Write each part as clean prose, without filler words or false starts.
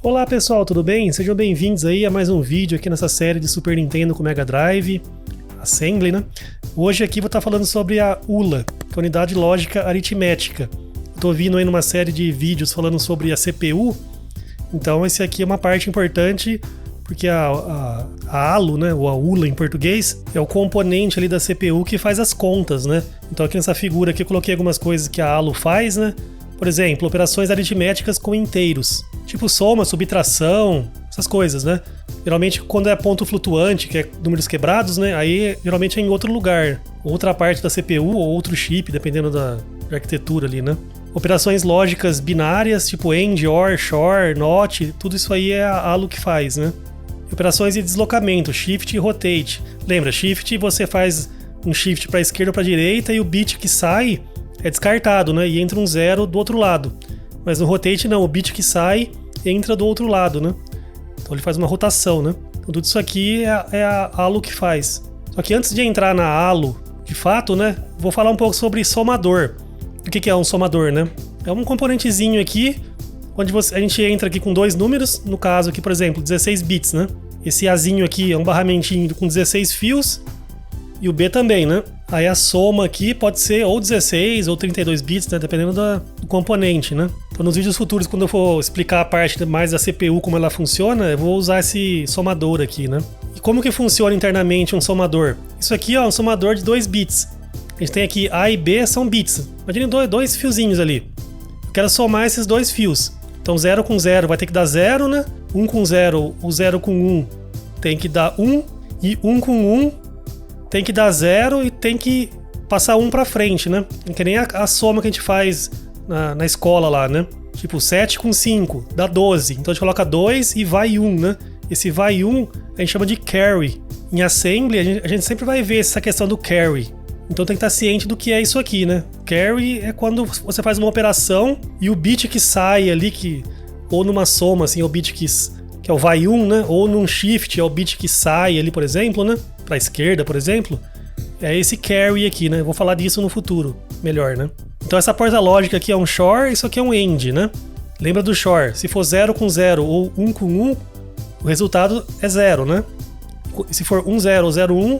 Olá pessoal, tudo bem? Sejam bem-vindos aí a mais um vídeo aqui nessa série de Super Nintendo com Mega Drive, Assembly, né? Hoje aqui vou estar falando sobre a ULA, que é a Unidade Lógica Aritmética. Estou vindo aí numa série de vídeos falando sobre a CPU, então esse aqui é uma parte importante, porque a ALU, né, ou a ULA em português, é o componente ali da CPU que faz as contas, né? Então aqui nessa figura aqui eu coloquei algumas coisas que a ALU faz, né? Por exemplo, operações aritméticas com inteiros, tipo soma, subtração, essas coisas, né? Geralmente quando é ponto flutuante, que é números quebrados, né? Aí geralmente é em outro lugar, outra parte da CPU ou outro chip, dependendo da arquitetura ali, né? Operações lógicas binárias, tipo AND, OR, XOR, NOT, tudo isso aí é a ALU que faz, né? Operações de deslocamento, Shift e Rotate. Lembra, Shift você faz um Shift para a esquerda ou para a direita e o bit que sai é descartado, né? E entra um zero do outro lado. Mas no Rotate não, o bit que sai entra do outro lado, né? Então ele faz uma rotação, né? Então, tudo isso aqui é a ALU que faz. Só que antes de entrar na ALU, de fato, né? Vou falar um pouco sobre somador. O que é um somador, né? É um componentezinho aqui, onde a gente entra aqui com dois números. No caso aqui, por exemplo, 16 bits, né? Esse Azinho aqui é um barramentinho com 16 fios. E o B também, né? Aí a soma aqui pode ser ou 16 ou 32 bits, né? Dependendo do componente, né? Então nos vídeos futuros, quando eu for explicar a parte mais da CPU, como ela funciona, eu vou usar esse somador aqui, né? E como que funciona internamente um somador? Isso aqui ó, é um somador de 2 bits. A gente tem aqui A e B são bits. Imagine dois fiozinhos ali. Eu quero somar esses dois fios. Então 0 com 0 vai ter que dar 0, né? 1 com 0, o 0 com 1 tem que dar 1. E 1 com 1 tem que dar 0 e tem que passar 1 pra frente, né? Que nem a soma que a gente faz na escola lá, né? Tipo 7 com 5 dá 12. Então a gente coloca 2 e vai 1, né? Esse vai 1 a gente chama de carry. Em assembly a gente sempre vai ver essa questão do carry. Então tem que estar ciente do que é isso aqui, né? Carry é quando você faz uma operação e o bit que sai ali, ou numa soma, assim, é o bit que é o vai 1, né? Ou num shift é o bit que sai ali, por exemplo, né? Pra esquerda, por exemplo. É esse carry aqui, né? Eu vou falar disso no futuro, melhor, né? Então essa porta lógica aqui é um XOR, isso aqui é um AND, né? Lembra do XOR? Se for 0 com 0 ou 1 com 1, o resultado é 0, né? Se for 1, 0 ou 0, 1,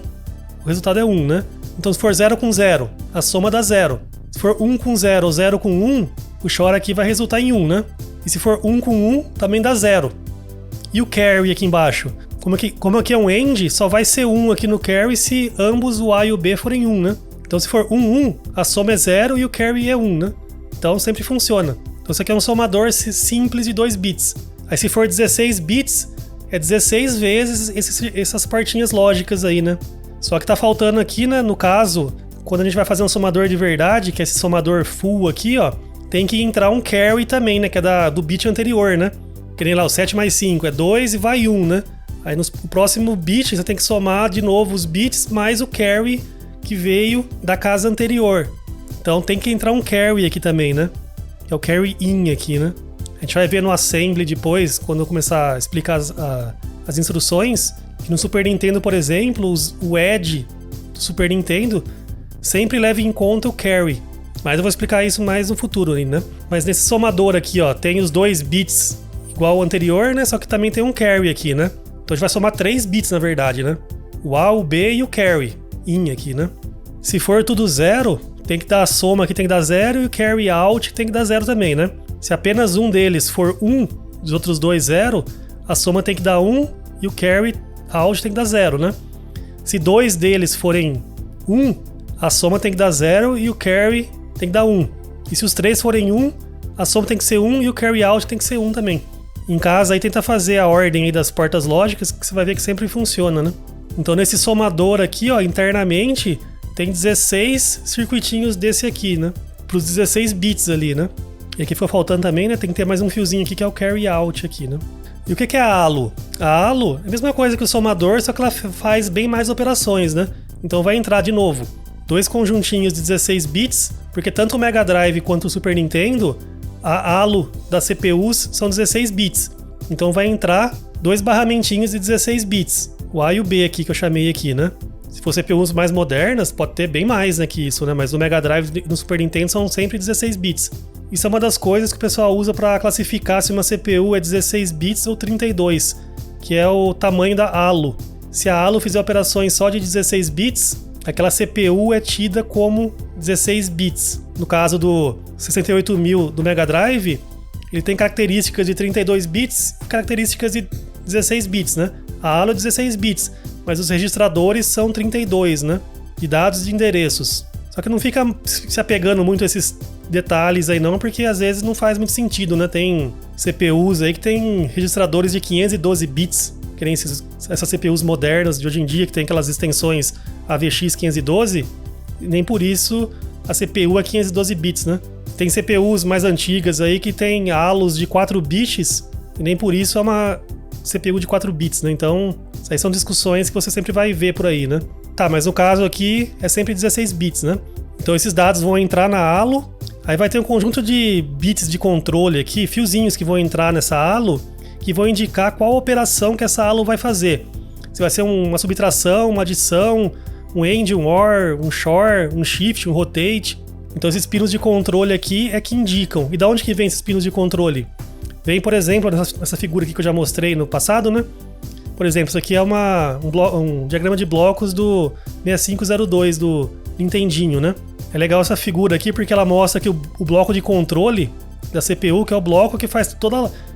o resultado é 1, né? Então se for 0 com 0, a soma dá 0. Se for 1 com 0 ou 0 com 1, o XOR aqui vai resultar em 1, né? E se for 1 com 1, também dá 0. E o carry aqui embaixo? Como aqui é um AND, só vai ser 1 aqui no carry se ambos o A e o B forem 1, né? Então se for 1, 1, a soma é 0 e o carry é 1, né? Então sempre funciona. Então isso aqui é um somador simples de 2 bits. Aí se for 16 bits, é 16 vezes essas partinhas lógicas aí, né? Só que tá faltando aqui, né, no caso, quando a gente vai fazer um somador de verdade, que é esse somador full aqui, ó, tem que entrar um carry também, né, que é do bit anterior, né? Que nem lá, o 7 mais 5 é 2 e vai 1, né? Aí no próximo bit você tem que somar de novo os bits mais o carry que veio da casa anterior. Então tem que entrar um carry aqui também, né? Que é o carry in aqui, né? A gente vai ver no assembly depois, quando eu começar a explicar as instruções, que no Super Nintendo, por exemplo, o ED do Super Nintendo sempre leva em conta o carry. Mas eu vou explicar isso mais no futuro ainda, né? Mas nesse somador aqui, ó, tem os 2 bits igual ao anterior, né? Só que também tem um carry aqui, né? Então a gente vai somar 3 bits, na verdade, né? O A, o B e o carry in aqui, né? Se for tudo 0, tem que dar a soma aqui, tem que dar 0 e o carry out tem que dar 0 também, né? Se apenas um deles for 1, os outros dois 0, a soma tem que dar 1 e o carry out tem que dar 0, né? Se 2 deles forem 1, a soma tem que dar 0 e o carry tem que dar 1. E se os 3 forem 1, a soma tem que ser 1 e o carry out tem que ser 1 também. Em casa aí tenta fazer a ordem aí das portas lógicas, que você vai ver que sempre funciona, né? Então nesse somador aqui, ó, internamente tem 16 circuitinhos desse aqui, né? Para os 16 bits ali, né? E aqui ficou faltando também, né? Tem que ter mais um fiozinho aqui que é o carry out aqui, né? E o que é a ALU? A ALU é a mesma coisa que o somador, só que ela faz bem mais operações, né? Então vai entrar de novo 2 conjuntinhos de 16 bits, porque tanto o Mega Drive quanto o Super Nintendo, a ALU das CPUs são 16 bits. Então vai entrar 2 barramentinhos de 16 bits. O A e o B aqui que eu chamei aqui, né? Se for CPUs mais modernas, pode ter bem mais, né, que isso, né? Mas no Mega Drive e no Super Nintendo são sempre 16 bits. Isso é uma das coisas que o pessoal usa para classificar se uma CPU é 16 bits ou 32, que é o tamanho da ALU. Se a ALU fizer operações só de 16 bits, aquela CPU é tida como 16 bits. No caso do 68000 do Mega Drive, ele tem características de 32 bits e características de 16 bits, né? A ALU é 16 bits, mas os registradores são 32, né? De dados e de endereços. Só que não fica se apegando muito a esses detalhes aí não, porque às vezes não faz muito sentido, né? Tem CPUs aí que tem registradores de 512 bits, que nem essas CPUs modernas de hoje em dia, que tem aquelas extensões AVX 512, e nem por isso a CPU é 512 bits, né? Tem CPUs mais antigas aí que tem ALUs de 4 bits, e nem por isso é uma CPU de 4 bits, né? Então, isso aí são discussões que você sempre vai ver por aí, né? Tá, mas no caso aqui é sempre 16 bits, né? Então esses dados vão entrar na ALU, aí vai ter um conjunto de bits de controle aqui, fiozinhos que vão entrar nessa ALU, que vão indicar qual operação que essa ALU vai fazer. Se vai ser uma subtração, uma adição, um AND, um OR, um XOR, um shift, um rotate. Então esses pinos de controle aqui é que indicam. E da onde que vem esses pinos de controle? Vem, por exemplo, nessa figura aqui que eu já mostrei no passado, né? Por exemplo, isso aqui é um diagrama de blocos do 6502 do Nintendinho, né? É legal essa figura aqui porque ela mostra que o bloco de controle da CPU, que é o bloco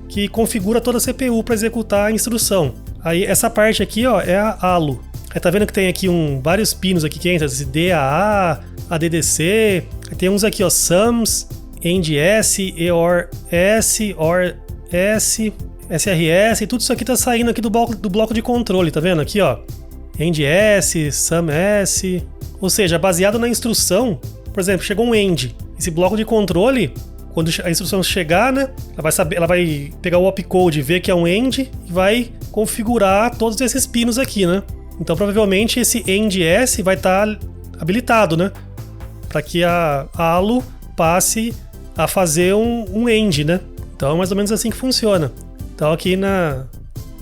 que configura toda a CPU para executar a instrução. Aí essa parte aqui, ó, é a ALU. Aí tá vendo que tem aqui vários pinos aqui que entram, esse DAA, ADDC, tem uns aqui, ó, SUMS, AND-S, EOR-S, OR-S, SRS, tudo isso aqui tá saindo aqui do bloco de controle, tá vendo aqui, ó? AND-S, SUM-S, ou seja, baseado na instrução, por exemplo, chegou um AND, esse bloco de controle, quando a instrução chegar, né, ela vai pegar o opcode, ver que é um AND e vai configurar todos esses pinos aqui, né? Então provavelmente esse AND-S vai estar habilitado, né, para que a ALU passe a fazer um AND, né? Então é mais ou menos assim que funciona. Então aqui na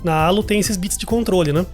ALU tem esses bits de controle, né?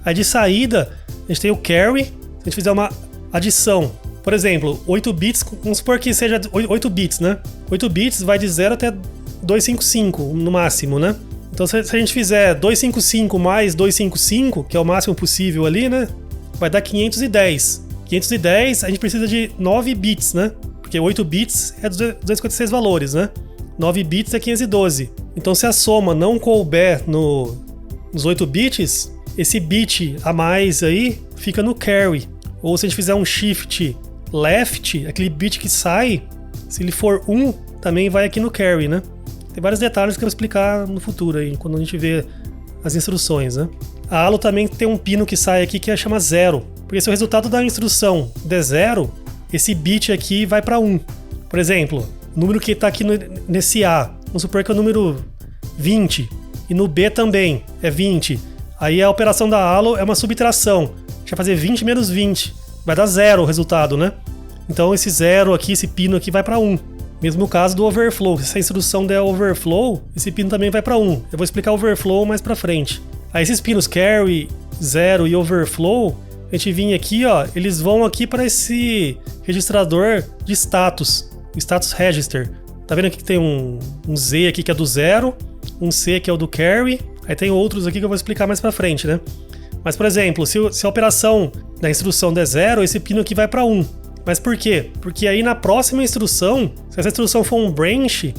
Aí de saída, a gente tem o carry. Se a gente fizer uma adição, por exemplo, 8 bits, vamos supor que seja 8 bits, né? 8 bits vai de 0 até 255 no máximo, né? Então se a gente fizer 255 mais 255, que é o máximo possível ali, né? Vai dar 510. 510 a gente precisa de 9 bits, né? Porque 8 bits é 256 valores, né? 9 bits é 512. Então se a soma não couber nos 8 bits, esse bit a mais aí fica no carry. Ou se a gente fizer um shift left, aquele bit que sai, se ele for 1, também vai aqui no carry, né? Tem vários detalhes que eu vou explicar no futuro aí, quando a gente vê as instruções, né? A ALU também tem um pino que sai aqui que chama 0. Porque se o resultado da instrução der 0, esse bit aqui vai para 1. Por exemplo, o número que está aqui nesse A, vamos supor que é o número 20, e no B também é 20. Aí a operação da ALU é uma subtração. A gente vai fazer 20 menos 20. Vai dar 0 o resultado, né? Então esse 0 aqui, esse pino aqui vai para 1. Mesmo caso do overflow. Se essa instrução der overflow, esse pino também vai para 1. Eu vou explicar o overflow mais para frente. Aí esses pinos carry, 0 e overflow, a gente vinha aqui, ó, eles vão aqui para esse registrador de status, o status register. Tá vendo aqui que tem um Z aqui que é do 0, um C que é o do carry, aí tem outros aqui que eu vou explicar mais pra frente, né? Mas, por exemplo, se a operação da instrução der 0, esse pino aqui vai para 1. Mas por quê? Porque aí na próxima instrução, se essa instrução for um branch,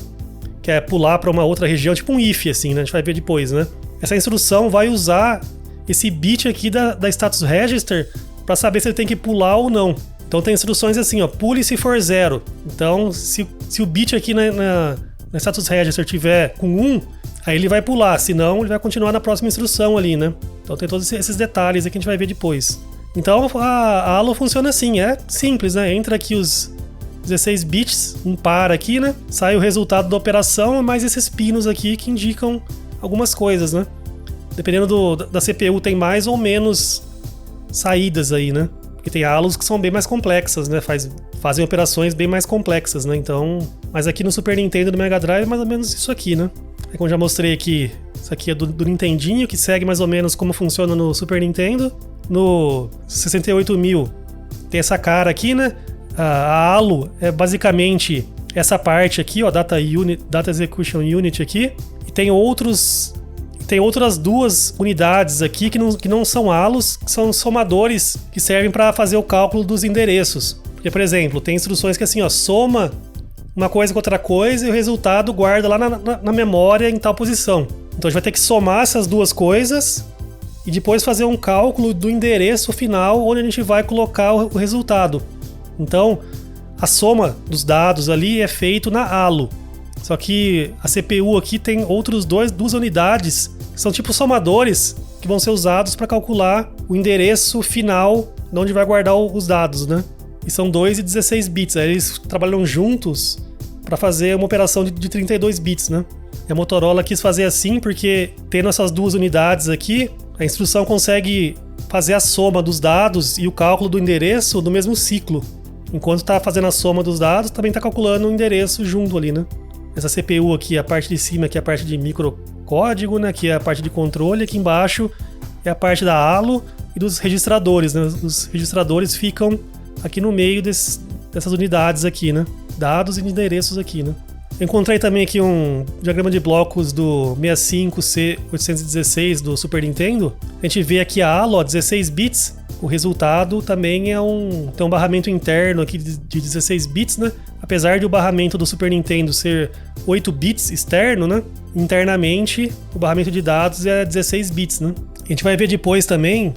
que é pular para uma outra região, tipo um if, assim, né? A gente vai ver depois, né? Essa instrução vai usar esse bit aqui da status register para saber se ele tem que pular ou não. Então tem instruções assim, ó, pule se for 0. Então se o bit aqui na status register tiver com 1, aí ele vai pular, senão ele vai continuar na próxima instrução ali, né? Então tem todos esses detalhes aqui que a gente vai ver depois. Então a ALU funciona assim, é simples, né? Entra aqui os 16 bits, um par aqui, né? Sai o resultado da operação, mais esses pinos aqui que indicam algumas coisas, né? Dependendo da CPU tem mais ou menos saídas aí, né? Porque tem ALUs que são bem mais complexas, né? Fazem operações bem mais complexas, né? Então, mas aqui no Super Nintendo e no Mega Drive é mais ou menos isso aqui, né? Como eu já mostrei aqui, isso aqui é do Nintendinho, que segue mais ou menos como funciona no Super Nintendo. No 68000 tem essa cara aqui, né? A ALU é basicamente essa parte aqui, ó, Data Execution Unit aqui, e tem outras duas unidades aqui que não são halos, que são somadores que servem para fazer o cálculo dos endereços. Porque, por exemplo, tem instruções que assim, ó, soma uma coisa com outra coisa e o resultado guarda lá na memória em tal posição. Então a gente vai ter que somar essas duas coisas e depois fazer um cálculo do endereço final onde a gente vai colocar o resultado. Então, a soma dos dados ali é feito na halo. Só que a CPU aqui tem duas unidades que são tipo somadores que vão ser usados para calcular o endereço final de onde vai guardar os dados, né? E são 2 e 16 bits. Aí eles trabalham juntos para fazer uma operação de 32 bits, né? E a Motorola quis fazer assim porque, tendo essas duas unidades aqui, a instrução consegue fazer a soma dos dados e o cálculo do endereço no mesmo ciclo. Enquanto está fazendo a soma dos dados, também está calculando o endereço junto ali, né? Essa CPU aqui, a parte de cima aqui é a parte de microcódigo, né? Aqui é a parte de controle, aqui embaixo é a parte da halo e dos registradores, né? Os registradores ficam aqui no meio dessas unidades aqui, né? Dados e endereços aqui, né? Eu encontrei também aqui um diagrama de blocos do 65C816 do Super Nintendo. A gente vê aqui a halo, ó, 16 bits. O resultado também tem um barramento interno aqui de 16 bits, né? Apesar de o barramento do Super Nintendo ser 8 bits externo, né? Internamente, o barramento de dados é 16 bits, né? A gente vai ver depois também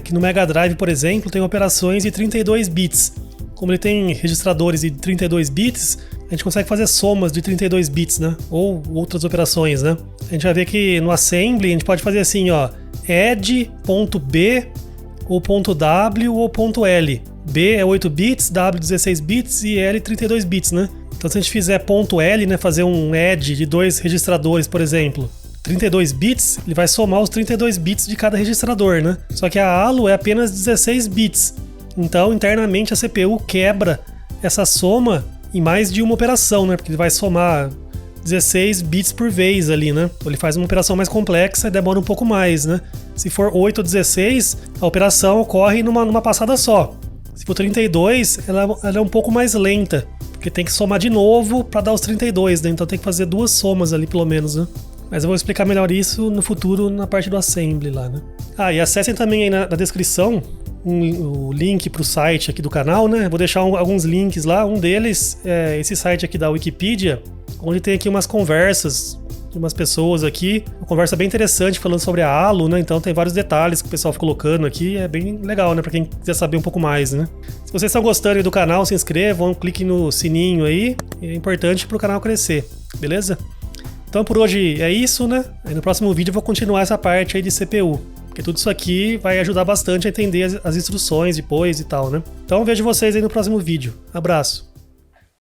que no Mega Drive, por exemplo, tem operações de 32 bits. Como ele tem registradores de 32 bits, a gente consegue fazer somas de 32 bits, né? Ou outras operações, né? A gente vai ver que no Assembly a gente pode fazer assim, ó, add.b ou .w ou .l. B é 8 bits, W 16 bits e L 32 bits, né? Então se a gente fizer .l, né, fazer um add de dois registradores, por exemplo, 32 bits, ele vai somar os 32 bits de cada registrador, né? Só que a halo é apenas 16 bits. Então, internamente, a CPU quebra essa soma em mais de uma operação, né? Porque ele vai somar 16 bits por vez ali, né? Então, ele faz uma operação mais complexa e demora um pouco mais, né? Se for 8 ou 16, a operação ocorre numa passada só. Se for 32, ela é um pouco mais lenta, porque tem que somar de novo para dar os 32, né? Então tem que fazer duas somas ali, pelo menos, né? Mas eu vou explicar melhor isso no futuro, na parte do Assembly lá, né? E acessem também aí na descrição o link para o site aqui do canal, né? Vou deixar alguns links lá. Um deles é esse site aqui da Wikipedia, onde tem aqui umas conversas de umas pessoas aqui. Uma conversa bem interessante falando sobre a halo, né? Então tem vários detalhes que o pessoal fica colocando aqui. É bem legal, né? Para quem quiser saber um pouco mais, né? Se vocês estão gostando aí do canal, se inscrevam, cliquem no sininho aí. É importante para o canal crescer, beleza? Então por hoje é isso, né? Aí no próximo vídeo eu vou continuar essa parte aí de CPU. Porque tudo isso aqui vai ajudar bastante a entender as instruções depois e tal, né? Então vejo vocês aí no próximo vídeo. Abraço!